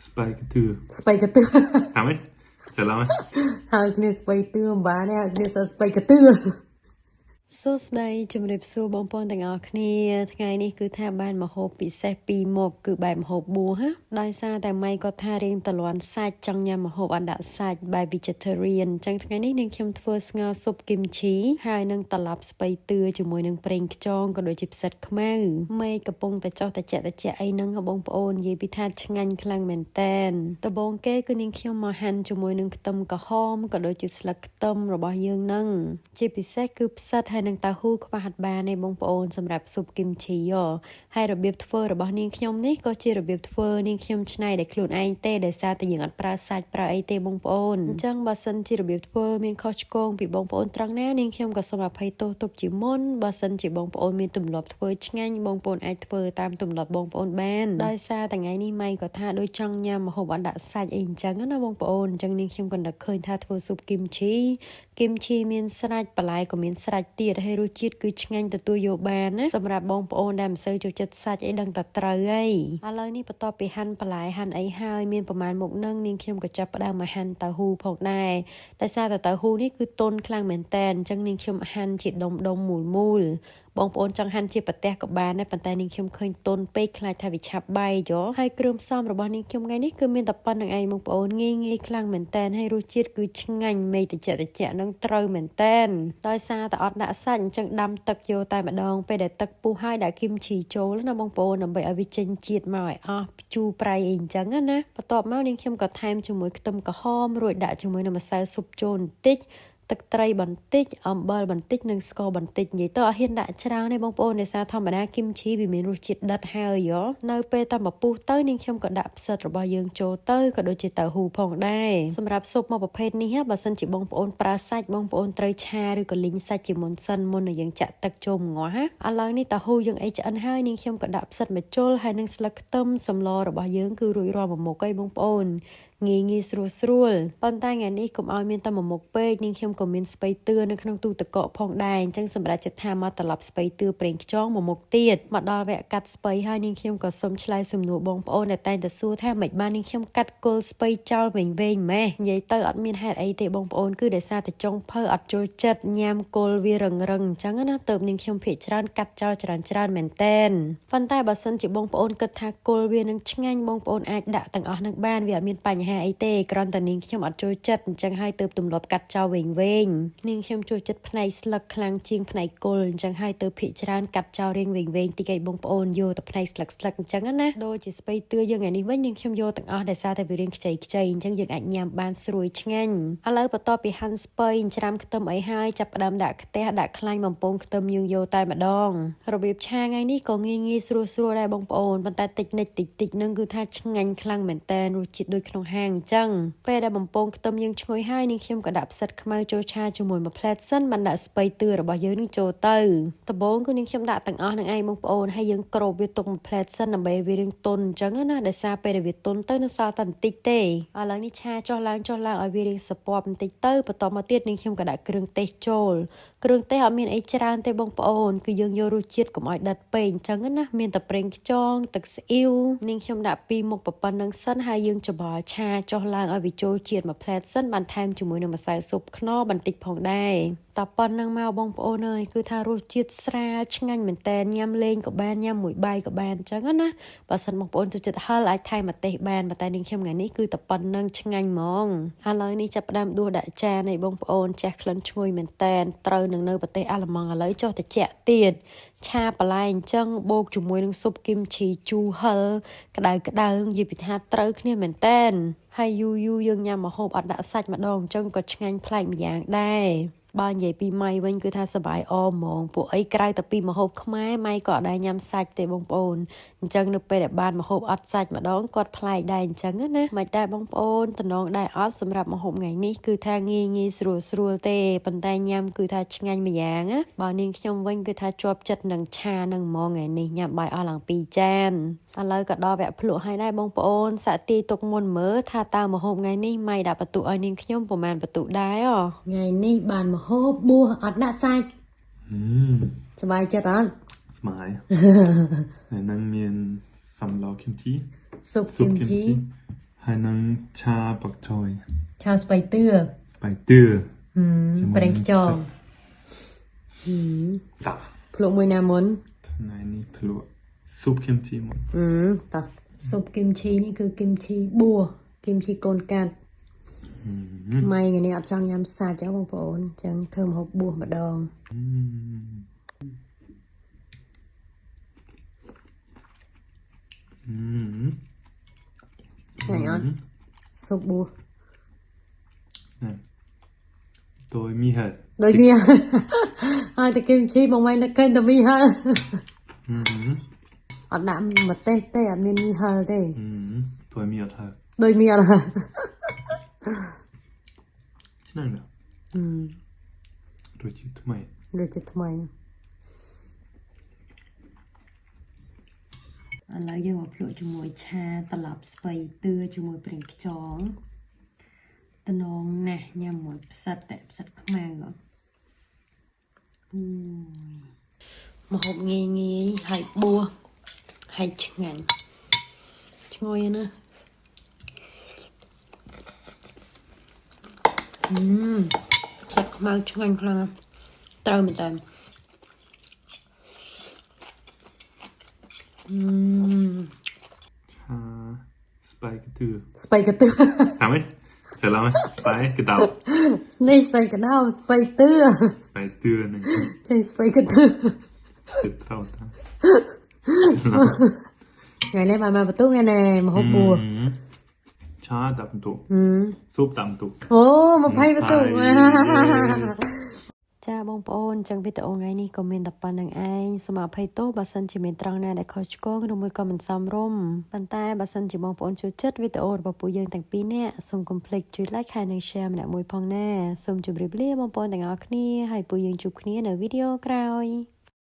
Spaghetti. Spaghetti. Hả mấy? Chờ lâu mấy? Hai cái spaghetti bà nè, cái spaghetti. សួស្តីជំរាបសួរបងប្អូនទាំងអស់គ្នាថ្ងៃនេះគឺថាបានមកហូបពិសេសពីរមុខគឺបែបម្ហូបបួសដោយសារតែម៉ៃគាត់ថារៀងតលាន់សាច់ចង់ញ៉ាំម្ហូបអត់ដាក់សាច់បែប vegetarian អញ្ចឹងថ្ងៃនេះនាងខ្ញុំធ្វើស្ងោរស៊ុប kimchi ហើយនឹងត្រឡប់ស្ពៃតឿជាមួយនឹងប្រេងខ្យងក៏ដូចជាផ្សិតខ្មៅមេឃកំពុងតែចុះតិចអីហ្នឹងបងប្អូននិយាយពីថាឆ្ងាញ់ខ្លាំងមែនតែនដំបូងគេគឺនាងខ្ញុំមកហាន់ជាមួយនឹងខ្ទឹមក្រហមក៏ដូចជាស្លឹកខ្ទឹមរបស់យើងហ្នឹងជាពិសេសគឺផ្សិតហើយនឹងតៅហ៊ូខ្វះអត់បានទេបងប្អូនសម្រាប់ស៊ុប kimchi ហើយរបៀបធ្វើរបស់នាងខ្ញុំនេះក៏ជារបៀបធ្វើនាងខ្ញុំច្នៃដោយខ្លួនឯងទេដោយសារតែយើងអត់ប្រើសាច់ប្រើអីទេបងប្អូនអញ្ចឹងបើសិនជារបៀបធ្វើមានខុសឆ្គងពីបងប្អូនត្រង់ណានាងខ្ញុំក៏សូមអភ័យទោសទុកជាមុនបើសិនជាបងប្អូនមានទម្លាប់ធ្វើឆ្ងាញ់បងប្អូនអាចធ្វើតាមទម្លាប់បងប្អូនបានដោយសារថ្ងៃនេះម៉ៃក៏ថាដូចចង់ញ៉ាំម្ហូបអត់ដាក់សាច់អីអញ្ចឹងណាបងប្អូនអញ្ចឹងនាងខ្ញុំក៏នឹកឃើញថាធ្វើស៊ុប kimchi មានស្រាច់បន្លែក៏មានស្រាច់ទៀតហើយរសជាតិគឺឆ្ងាញ់ទទួលយកបានណាសម្រាប់បងប្អូនដែលមិនសូវចូលចិត្តសាច់អីដឹងតែត្រូវហើយឥឡូវនេះបន្ទាប់ពីហាន់បន្លែហាន់អីហើយមានប្រមាណមុខនឹងនាងខ្ញុំក៏ចាប់ផ្ដើមមកហាន់តៅហ៊ូផងដែរដោយសារតែតៅហ៊ូនេះគឺទន់ខ្លាំងមែនតើអញ្ចឹងនាងខ្ញុំហាន់ជាដុំមូលបងប្អូនចង់ហាន់ជាប្រទេសក៏បានដែរប៉ុន្តែនាងខ្ញុំឃើញទន់ពេកខ្លាចថាវាឆាប់បែកហើយគ្រឿងផ្សំរបស់នាងខ្ញុំថ្ងៃនេះគឺមានតែប៉ុណ្្នឹងឯងបងប្អូនងាយខ្លាំងមែនតើហើយរសជាតិគឺឆ្ងាញ់មេតិចនឹងត្រូវមែនតើដោយសារតែអត់ដាក់សាច់អញ្ចឹងដាំទឹកយកតែម្ដងពេលដែលទឹកពុះហើយដាក់ kimchi ចូលណាបងប្អូនដើម្បីឲ្យវាចេញជាតិមកឲ្យអស់ជូរប្រៃអីអញ្ចឹងណាបន្ទាប់មកនាងខ្ញុំក៏ថែមជាមួយខ្ទឹមក្រហមរួចដាក់ជាមួយនឹងម្សៅស៊ុបចូលបន្តិចទឹកត្រីបន្តិចអំបិលបន្តិចនិងស្ករបន្តិចនិយាយទៅអត់ហ៊ានដាក់ច្រើនទេបងប្អូនដោយសារធម្មតា kimchi វាមានរសជាតិដិតហើយនៅពេលតែមកពុះទៅនាងខ្ញុំក៏ដាក់ផ្សិតរបស់យើងចូលទៅក៏ដូចជាតៅហ៊ូផងដែរសម្រាប់ស៊ុបមួយប្រភេទនេះបើសិនជាបងប្អូនប្រើសាច់បងប្អូនត្រូវឆាឬក៏លីងសាច់ជាមុននឹងយើងចាក់ទឹកចូលម្ងាស់ឥឡូវនេះតៅហ៊ូយើងអីឆ្អិនហើយនាងខ្ញុំក៏ដាក់ផ្សិតមកចូលហើយនឹងស្លឹកខ្ទឹមសម្លរបស់យើងគឺរួចរាល់មួយមុខហើយបងប្អូនងាយស្រួលប៉ុន្តែថ្ងៃនេះកុំឲ្យមានតែមួយមុខពេកនាងខ្ញុំក៏មានស្ពៃតឿនៅក្នុងទូទឹកកកផងដែរអញ្ចឹងសម្រាប់ចិត្តថាមកត្រឡប់ស្ពៃតឿប្រេងខ្យងមួយមុខទៀតមកដល់វគ្គកាត់ស្ពៃហើយនាងខ្ញុំក៏សុំឆ្លើយសំណួរបងប្អូនដែលតែងតែសួរថាមិនបាននាងខ្ញុំកាត់គល់ស្ពៃចោលវែងម៉េះនិយាយទៅអត់មានហេតុអីទេបងប្អូនគឺដោយសារតែចុងភៅអត់ចូលចិត្តញ៉ាំគល់វារឹងអញ្ចឹងណាទៅនាងខ្ញុំភាគច្រើនកាត់ចោលច្រើនមែនតែនប៉ុន្តែបើសិនជាបងប្អូនគិតថាគល់វានឹងឆ្ងាញ់បងប្អូនអាចដាក់ទាំងអស់នឹងបានវាអត់មានបញ្ហាអីទេគ្រាន់តែនាងខ្ញុំអត់ចូលចិត្តអញ្ចឹងហើយទើបទម្លាប់កាត់ចោលវែងនាងខ្ញុំចូលចិត្តផ្នែកស្លឹកខ្លាំងជាងផ្នែកគល់អញ្ចឹងហើយទៅភាគច្រើនកាត់ចោលរៀងវែងតិចឲ្យបងប្អូនយកតែផ្នែកស្លឹកអញ្ចឹងណាដូចជាស្ពៃតឿយើងថ្ងៃនេះវិញនាងខ្ញុំយកទាំងអស់ដោយសារតែវារៀងខ្ចីអញ្ចឹងយើងអាចញ៉ាំបានស្រួយឆ្ងាញ់ឥឡូវបន្ទាប់ពីហាន់ស្ពៃច្រាំខ្ទឹមអីហើយចាប់ផ្ដើមដាក់ខ្ទះដាក់ខ្លាញ់បំពងខ្ទឹមយើងយកតែម្ដងរបៀបឆាថ្ងៃនេះក៏ងាយស្រួលដែរបងប្អូនប៉ុន្តែតិចនឹងគឺថាឆ្ងាញ់ខ្លាំងមែនតើរសជាតិដូចក្នុងហាងអញ្ចឹងពេលដែលបំពងខ្ទឹមយើងឈ្ងុយហើយនាងខ្ញុំក៏ដាក់ផ្សិតខ្មៅចូលឆាជាមួយមួយផ្លែតសិនបានដាក់ស្ពៃតឿរបស់យើងនឹងចូលទៅដំបូងគឺនាងខ្ញុំដាក់ទាំងអស់នឹងឯងបងប្អូនហើយយើងគ្របវាទុកមួយផ្លែតសិនដើម្បីវារៀងទន់អញ្ចឹងណាដោយសារពេលដែលវាទន់ទៅនៅសល់តែបន្តិចទេឥឡូវនេះឆាចុះឡើងឲ្យវារៀងសពបបន្តិចទៅបន្ទាប់មកទៀតនាងខ្ញុំក៏ដាក់គ្រឿងទេសចូលគ្រឿងទេសអត់មានអីច្រើនទេបងប្អូនគឺយើងយករសជាតិកុំឲ្យដិតពេកអញ្ចឹងណាមានតែប្រេងខ្យងទឹកស្អ៊ីវនាងខ្ញុំដាក់ពីរមុខប៉ុណ្ណឹងសិនហើយយើងច្បល់ឆាចុះឡើងឲ្យវាចូលជាតិមួយផ្លែតសិនបានថែមជាមួយនឹងម្សៅស៊ុបខ្នុរបន្តិចផងដែរតែប៉ុណ្ណឹងមកបងប្អូនអើយគឺថារសជាតិស្រាលឆ្ងាញ់មែនតើញ៉ាំលេងក៏បានញ៉ាំមួយបាយក៏បានអញ្ចឹងណាបើសិនបងប្អូនចូលចិត្តហឹរអាចថែមម្ទេសបានតែនាងខ្ញុំថ្ងៃនេះគឺតែប៉ុណ្ណឹងឆ្ងាញ់ហ្មងឥឡូវនេះចាប់ផ្ដើមដួសដាក់ចានឲ្យបងប្អូនចាស់ក្លិនឈ្ងុយមែនតើត្រូវនឹងនៅប្រទេសអាល្លឺម៉ង់ឥឡូវចុះត្រជាក់ទៀតឆាបន្លែអញ្ចឹងបូកជាមួយនឹងស៊ុប kimchi ជូរហឹរក្តៅនិយាយពីថាត្រូវគ្នាមែនតើហើយយូរយើងញ៉ាំម្ហូបអត់ដាក់សាច់ម្ដងអញ្ចឹងក៏ឆ្ងាញ់ប្លែកម្យ៉ាងដែរបើនិយាយពីម៉ៃវិញគឺថាសប្បាយអហ្មងពួកអីក្រៅតែពីម្ហូបខ្មែរម៉ៃក៏អត់ដែរញ៉ាំសាច់ទេបងប្អូនអញ្ចឹងនៅពេលដែលបានម្ហូបអត់សាច់ម្ដងគាត់ប្លែកដែរអញ្ចឹងណាមិនដែរបងប្អូនតំណងដែរអត់សម្រាប់ម្ហូបថ្ងៃនេះគឺថាងាយស្រួលទេប៉ុន្តែញ៉ាំគឺថាឆ្ងាញ់ម្យ៉ាងណាបើនាងខ្ញុំវិញគឺថាជាប់ចិត្តនឹងឆានឹងហ្មងថ្ងៃនេះញ៉ាំបាយអស់ឡើង2ចានឥឡូវក៏ដល់វគ្គភ្លក់ហើយដែរបងប្អូនសាក់ទាយទុកមុនមើលថាតើម្ហូបថ្ងៃនេះម៉ៃដាក់បន្ទុកឲ្យនាងខ្ញុំប្រហែលបន្ទុកដែរថ្ងៃនេះបានម្ហូបបួសអត់ដាក់សាច់សប្បាយចិត្តអត់ស្មាយហើយនឹងមានសម្ល kimchi ស៊ុប kimchi hai nâng cha bạc choy cha spider spider bánh chong ta phlộ mùi nào muốn này ni phlộ soup kimchi một ta súp kimchiนี่คือ kimchi บัว kimchi โกนกัดไม่ไงเนี่ยจังยำซาเจ้าของผมจังเทิมหกบัวมาดองไงอ่ะซุปบัวtôi mi hạt โดยเมียแต่ kimchi บางไม่นักเก็ตแต่มีฮะอัดน้ำมาเต้อัดมีฮะเต้tôi mi hạt hạt โดยเมียล่ะนั่นแหละโดยจิตทำไม แล้วยังมาโผล่จมูกชาตลับสไปเตอร์จมูกเปล่งจองตนองนะยำหมดสัตว์แต่สัตว์ข้างในเหรอมาหอบงี้หายบัวหายช่างช่วยนะสัตว์ข้างในช่างครั้งเติมเต็มชาสไปกระตือ สไปกระตือ ทำไหมเสร็จแล้วไหมสไปกระเดา นี่สไปกระเดาสไปเตอร์ สไปเตือนึง ใช่สไปกระตือ คือเท่าตา ไงเนี่ยมาประตูไงแน่มาหอบบัวชาตับตุกซุปตับตุกโอ้มาไพ่ประตูจ้าบองปอนจังวิดีโอไงนี่คอมเมนต์ตับปันนังไอสมาไพ่โตบัสันจิเมนตรังนาได้คอยชกงดูมือคอมเมนต์ซ้ำร่มปันแต่บัสันจิบองปอนช่วยจัดวิดีโอระบบปุยยังแต่งปีเนี่ยส่งคอมเพล็กจุดไลค์ใครในแชร์มันมวยพองแน่ส่งจุบริบเลี่ยบองปอนแต่งเอาคนี้ให้ปุยยังจุบคนี้ในวิดีโอกลาว